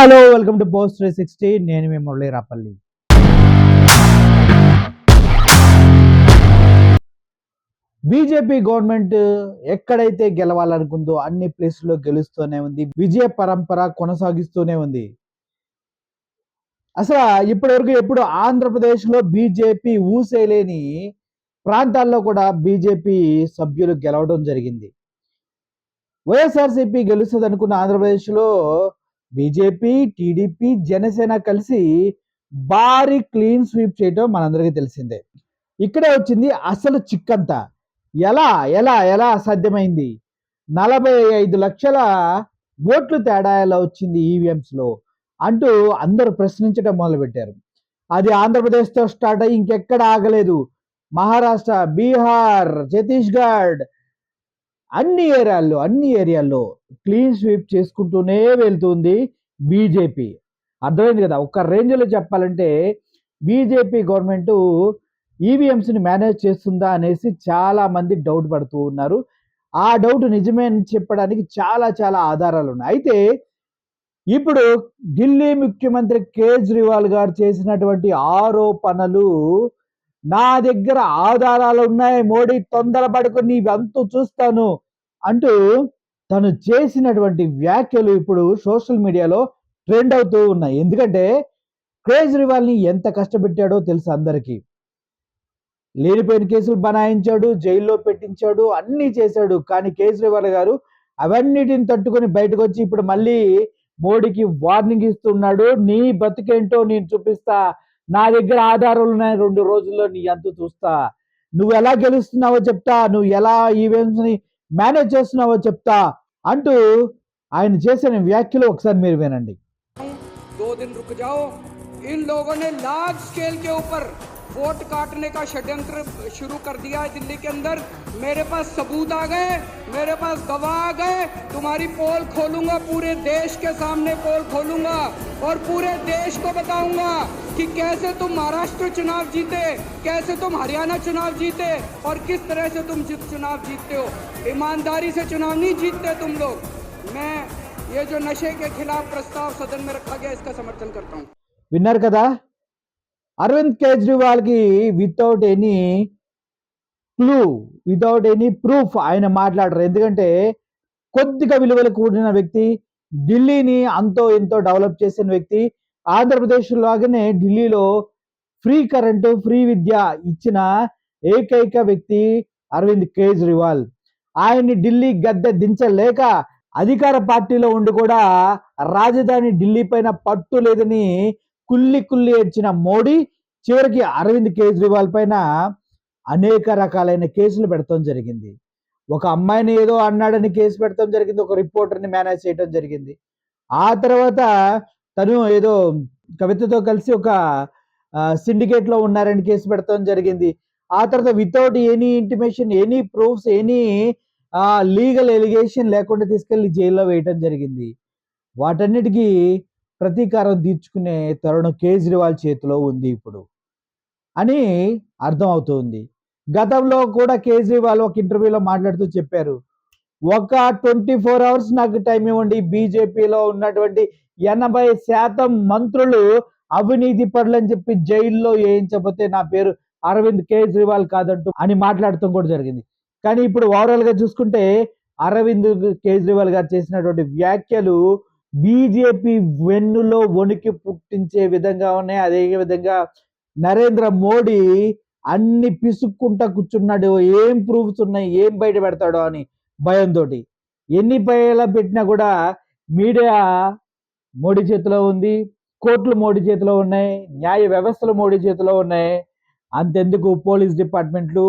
Hello welcome to post 360. నేను మీ Murali Rapalli. BJP government ఎక్కడైతే గెలవాలనుకుందో అన్ని ప్లేస్లో గెలుస్తూనే ఉంది. విజయ పరంపర కొనసాగిస్తూనే ఉంది. అసలు ఇప్పటివరకు ఎప్పుడు ఆంధ్రప్రదేశ్లో బీజేపీ ఊసేలేని ప్రాంతాల్లో కూడా బీజేపీ సభ్యులు గెలవడం జరిగింది. వైఎస్ఆర్సీపీ గెలుస్తుంది అనుకున్న ఆంధ్రప్రదేశ్లో బీజేపీ, టీడీపీ, జనసేన కలిసి భారీ క్లీన్ స్వీప్ చేయడం మనందరికీ తెలిసిందే. ఇక్కడే వచ్చింది అసలు చిక్కంతా. ఎలా ఎలా ఎలా సాధ్యమైంది? 45 లక్షల ఓట్లు తేడా ఎలా వచ్చింది ఈవీఎంస్లో అంటూ అందరూ ప్రశ్నించడం మొదలుపెట్టారు. అది ఆంధ్రప్రదేశ్తో స్టార్ట్ అయ్యి ఇంకెక్కడ ఆగలేదు. మహారాష్ట్ర, బీహార్, ఛత్తీస్గఢ్ అన్ని ఏరియాల్లో క్లీన్ స్వీప్ చేసుకుంటూనే వెళ్తుంది బీజేపీ. అర్థమైంది కదా? ఒక రేంజ్లో చెప్పాలంటే బీజేపీ గవర్నమెంట్ ఈవీఎంస్ని మేనేజ్ చేస్తుందా అనేసి చాలా మంది డౌట్ పడుతూ ఉన్నారు. ఆ డౌట్ నిజమే అని చెప్పడానికి చాలా చాలా ఆధారాలు ఉన్నాయి. అయితే ఇప్పుడు ఢిల్లీ ముఖ్యమంత్రి కేజ్రీవాల్ గారు చేసినటువంటి ఆరోపణలు, నా దగ్గర ఆధారాలు ఉన్నాయి, మోడీ తొందరపడుకుని ఇవంతా చూస్తాను అంటూ తను చేసినటువంటి వ్యాఖ్యలు ఇప్పుడు సోషల్ మీడియాలో ట్రెండ్ అవుతూ ఉన్నాయి. ఎందుకంటే కేజ్రీవాల్ని ఎంత కష్టపెట్టాడో తెలుసు అందరికీ. లేనిపోయిన కేసులు బనాయించాడు, జైల్లో పెట్టించాడు, అన్నీ చేశాడు. కానీ కేజ్రీవాల్ గారు అవన్నిటిని తట్టుకొని బయటకు వచ్చి ఇప్పుడు మళ్ళీ మోడీకి వార్నింగ్ ఇస్తున్నాడు. నీ బతుకేంటో నేను చూపిస్తా, నా దగ్గర ఆధారాలు ఉన్నాయి, 2 రోజుల్లో నీ అంతు చూస్తా, నువ్వు ఎలా గెలుస్తున్నావో చెప్తా, నువ్వు ఎలా ఈవెంట్స్ని మేనేజ్ చేస్తున్నావో చెప్తా అంటూ ఆయన చేసిన వ్యాఖ్యలు ఒకసారి మీరు వినండి. 2 दिन रुक जाओ, इन लोगों ने लार्ज स्केल के ऊपर वोट काटने का षड्यंत्र शुरू कर दिया है दिल्ली के अंदर। मेरे पास सबूत आ गए, मेरे पास गवाह आ गए। तुम्हारी पोल खोलूंगा, पूरे देश के सामने पोल खोलूंगा और पूरे देश को बताऊंगा कि कैसे तुम महाराष्ट्र चुनाव जीते, कैसे तुम हरियाणा चुनाव जीते और किस तरह से तुम चुनाव जीतते हो। ईमानदारी से चुनाव नहीं जीतते तुम लोग। मैं ये जो नशे के खिलाफ प्रस्ताव सदन में रखा गया, इसका समर्थन करता हूँ। విన్నారు కదా? అరవింద్ కేజ్రీవాల్ కి without any clue, without any proof ఆయన మాట్లాడరు. ఎందుకంటే కొద్దిగా విలువలు కూడిన వ్యక్తి, ఢిల్లీని అంతో ఎంతో డెవలప్ చేసిన వ్యక్తి, ఆంధ్రప్రదేశ్ లాగానే ఢిల్లీలో ఫ్రీ కరెంటు, ఫ్రీ విద్య ఇచ్చిన ఏకైక వ్యక్తి అరవింద్ కేజ్రీవాల్. ఆయన్ని ఢిల్లీ గద్దె దించలేక అధికార పార్టీలో ఉండి కూడా రాజధాని ఢిల్లీ పైన పట్టు లేదని కుల్లి ఏడ్చిన మోడీ చివరికి అరవింద్ కేజ్రీవాల్ పైన అనేక రకాలైన కేసులు పెడతాం జరిగింది. ఒక అమ్మాయిని ఏదో అన్నాడని కేసు పెడతాం జరిగింది, ఒక రిపోర్టర్ని మేనేజ్ చేయడం జరిగింది. ఆ తర్వాత తను ఏదో కవితతో కలిసి ఒక సిండికేట్లో ఉన్నారని కేసు పెడతాం జరిగింది. ఆ తర్వాత without any intimation, any proofs, any legal allegation లేకుండా తీసుకెళ్లి జైల్లో వేయటం జరిగింది. వాటన్నిటికీ ప్రతీకారం తీర్చుకునే తరుణం కేజ్రీవాల్ చేతిలో ఉంది ఇప్పుడు అని అర్థం అవుతుంది. గతంలో కూడా కేజ్రీవాల్ ఒక ఇంటర్వ్యూలో మాట్లాడుతూ చెప్పారు, ఒక 24 అవర్స్ నాకు టైం ఇవ్వండి, బీజేపీలో ఉన్నటువంటి 80% మంత్రులు అవినీతి పరులు అని చెప్పి జైల్లో వేయించకపోతే నా పేరు అరవింద్ కేజ్రీవాల్ కాదంటూ అని మాట్లాడటం కూడా జరిగింది. కానీ ఇప్పుడు ఓవరాల్గా చూసుకుంటే అరవింద్ కేజ్రీవాల్ గారు చేసినటువంటి వ్యాఖ్యలు బీజేపీ వెన్నులో వణికి పుట్టించే విధంగా ఉన్నాయి. అదే విధంగా నరేంద్ర మోడీ అన్ని పిసుక్కుంటా కూర్చున్నాడు. ఏం ప్రూఫ్స్ ఉన్నాయి, ఏం బయట పెడతాడో అని భయంతో. ఎన్ని పైలా పెట్టినా కూడా మీడియా మోడీ చేతిలో ఉంది, కోర్టులు మోడీ చేతిలో ఉన్నాయి, న్యాయ వ్యవస్థలు మోడీ చేతిలో ఉన్నాయి. అంతెందుకు పోలీస్ డిపార్ట్మెంట్లు,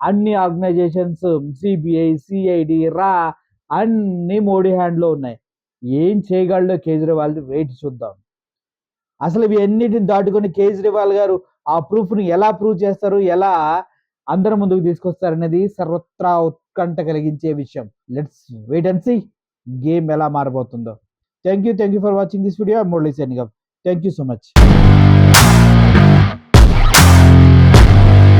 అన్ని ఆర్గనైజేషన్స్, సిబిఐ, సిఐడి, రా అన్ని మోడీ హ్యాండ్లో ఉన్నాయి. ఏం చేయగలడో కేజ్రీవాల్ వెయిట్ చూద్దాం. అసలు ఇవి అన్నిటిని దాటుకొని కేజ్రీవాల్ గారు ఆ ప్రూఫ్ని ఎలా ప్రూవ్ చేస్తారు, ఎలా అందరి ముందుకు తీసుకొస్తారనేది సర్వత్రా ఉత్కంఠ కలిగించే విషయం. Let's wait and see game ఎలా మారబోతుందో. Thank you for watching this video. Murali signing off. Thank you so much.